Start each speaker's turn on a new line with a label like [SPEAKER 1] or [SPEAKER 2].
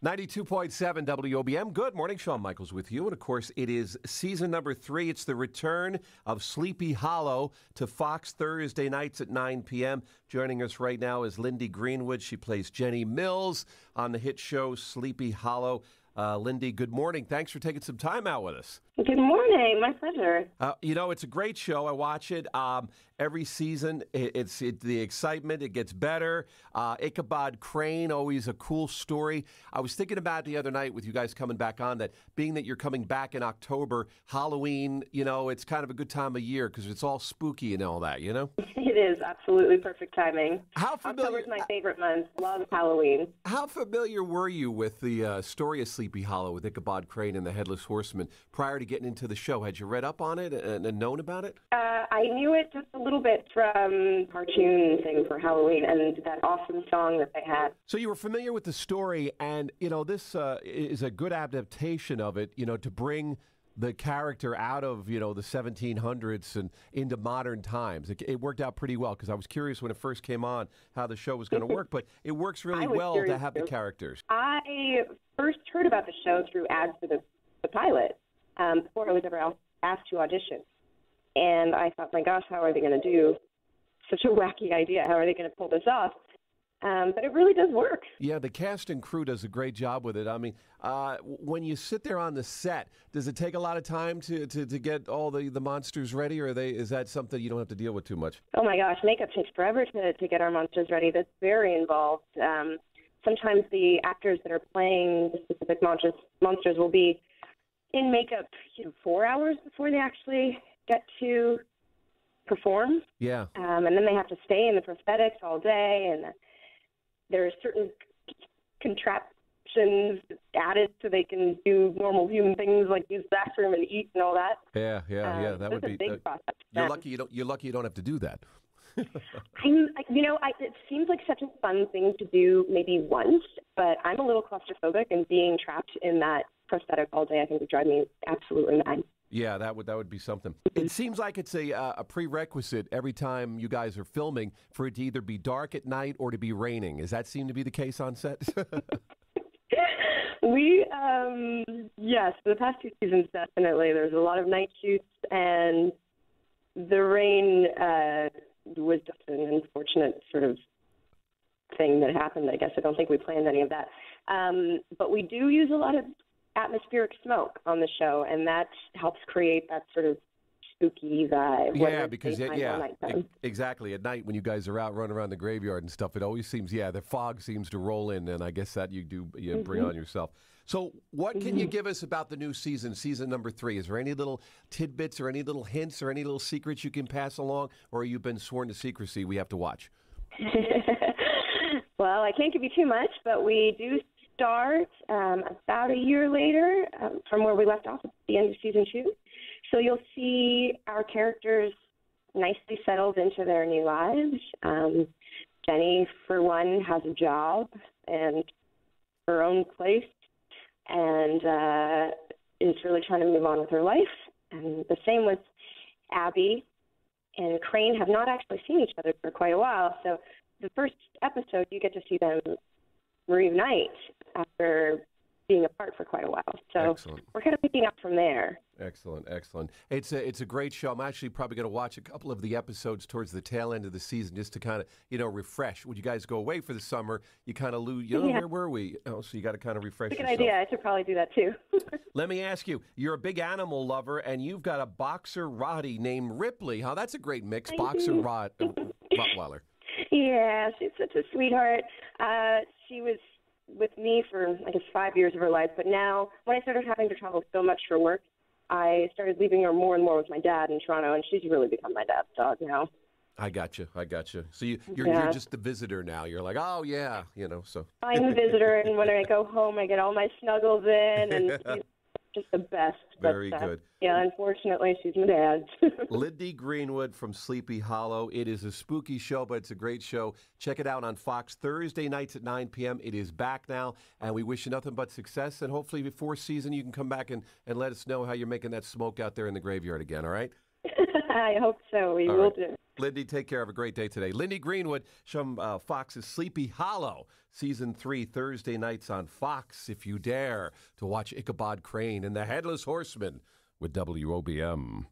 [SPEAKER 1] 92.7 WOBM. Good morning. Shawn Michaels with you. And, of course, it is season number 3. It's the return of Sleepy Hollow to Fox Thursday nights at 9 p.m. Joining us right now is Lindy Greenwood. She plays Jenny Mills on the hit show Sleepy Hollow. Lindy, good morning. Thanks for taking some time out with us.
[SPEAKER 2] Good morning. My pleasure.
[SPEAKER 1] It's a great show. I watch it every season. It's the excitement. It gets better. Ichabod Crane, always a cool story. I was thinking about the other night with you guys coming back on that, being that you're coming back in October, Halloween, it's kind of a good time of year because it's all spooky and all that,
[SPEAKER 2] It is absolutely perfect timing.
[SPEAKER 1] How familiar?
[SPEAKER 2] October's my favorite month. Love Halloween.
[SPEAKER 1] How familiar were you with the story of Sleepy Hollow with Ichabod Crane and the Headless Horseman prior to getting into the show? Had you read up on it and known about it?
[SPEAKER 2] I knew it just a little bit from cartoon thing for Halloween and that awesome song that they had.
[SPEAKER 1] So you were familiar with the story, and this is a good adaptation of it. To bring the character out of the 1700s and into modern times. It worked out pretty well because I was curious when it first came on how the show was going to work, but it works really well to have the characters.
[SPEAKER 2] I first heard about the show through ads for the pilot before I was ever asked to audition. And I thought, my gosh, how are they going to do such a wacky idea? How are they going to pull this off? But it really does work.
[SPEAKER 1] Yeah, the cast and crew does a great job with it. I mean, when you sit there on the set, does it take a lot of time to get all the monsters ready, or is that something you don't have to deal with too much?
[SPEAKER 2] Oh, my gosh, makeup takes forever to get our monsters ready. That's very involved. Sometimes the actors that are playing the specific monsters will be in makeup 4 hours before they actually get to perform.
[SPEAKER 1] Yeah.
[SPEAKER 2] And then they have to stay in the prosthetics all day, and there are certain contraptions added so they can do normal human things like use the bathroom and eat and all that.
[SPEAKER 1] Yeah. That would be
[SPEAKER 2] a big process.
[SPEAKER 1] You're lucky you don't have to do that.
[SPEAKER 2] It seems like such a fun thing to do maybe once, but I'm a little claustrophobic, and being trapped in that prosthetic all day I think would drive me absolutely mad.
[SPEAKER 1] Yeah, that would be something. It seems like it's a prerequisite every time you guys are filming for it to either be dark at night or to be raining. Does that seem to be the case on set?
[SPEAKER 2] Yes, for the past 2 seasons, definitely. There's a lot of night shoots, and the rain was just an unfortunate sort of thing that happened. I guess I don't think we planned any of that. But we do use a lot of atmospheric smoke on the show, and that helps create that sort of spooky vibe.
[SPEAKER 1] Yeah, because exactly. At night when you guys are out running around the graveyard and stuff, it always seems the fog seems to roll in, and I guess that you bring on yourself. So what can you give us about the new season number 3? Is there any little tidbits or any little hints or any little secrets you can pass along, or you've been sworn to secrecy we have to watch?
[SPEAKER 2] Well, I can't give you too much, but we do start about a year later from where we left off at the end of season 2. So you'll see our characters nicely settled into their new lives. Jenny, for one, has a job and her own place, and is really trying to move on with her life. And the same with Abby and Crane have not actually seen each other for quite a while. So the first episode, you get to see them reunite after being apart for quite a while. So
[SPEAKER 1] Excellent.
[SPEAKER 2] We're kind of picking up from there.
[SPEAKER 1] Excellent. It's a great show. I'm actually probably going to watch a couple of the episodes towards the tail end of the season just to kind of, refresh. When you guys go away for the summer, you kind of lose, where were we? So you got to kind of refresh yourself.
[SPEAKER 2] Good idea. I should probably do that too.
[SPEAKER 1] Let me ask you, you're a big animal lover, and you've got a boxer Rottie named Ripley. That's a great mix, boxer Rottweiler.
[SPEAKER 2] Yeah, she's such a sweetheart. She was with me for, 5 years of her life. But now, when I started having to travel so much for work, I started leaving her more and more with my dad in Toronto, and she's really become my dad's dog now.
[SPEAKER 1] I got you. So you're just the visitor now. You're like, oh, yeah, so.
[SPEAKER 2] I'm the visitor, and when I go home, I get all my snuggles in, and she's just the best.
[SPEAKER 1] Very good.
[SPEAKER 2] Yeah, unfortunately, she's my dad's.
[SPEAKER 1] Lindy Greenwood from Sleepy Hollow. It is a spooky show, but it's a great show. Check it out on Fox Thursday nights at 9 p.m. It is back now, and we wish you nothing but success. And hopefully before season, you can come back and let us know how you're making that smoke out there in the graveyard again, all right?
[SPEAKER 2] I hope so. We will do.
[SPEAKER 1] Lindy, take care. Have a great day today. Lindy Greenwood from Fox's Sleepy Hollow, Season 3, Thursday nights on Fox, if you dare to watch Ichabod Crane and the Headless Horseman with WOBM.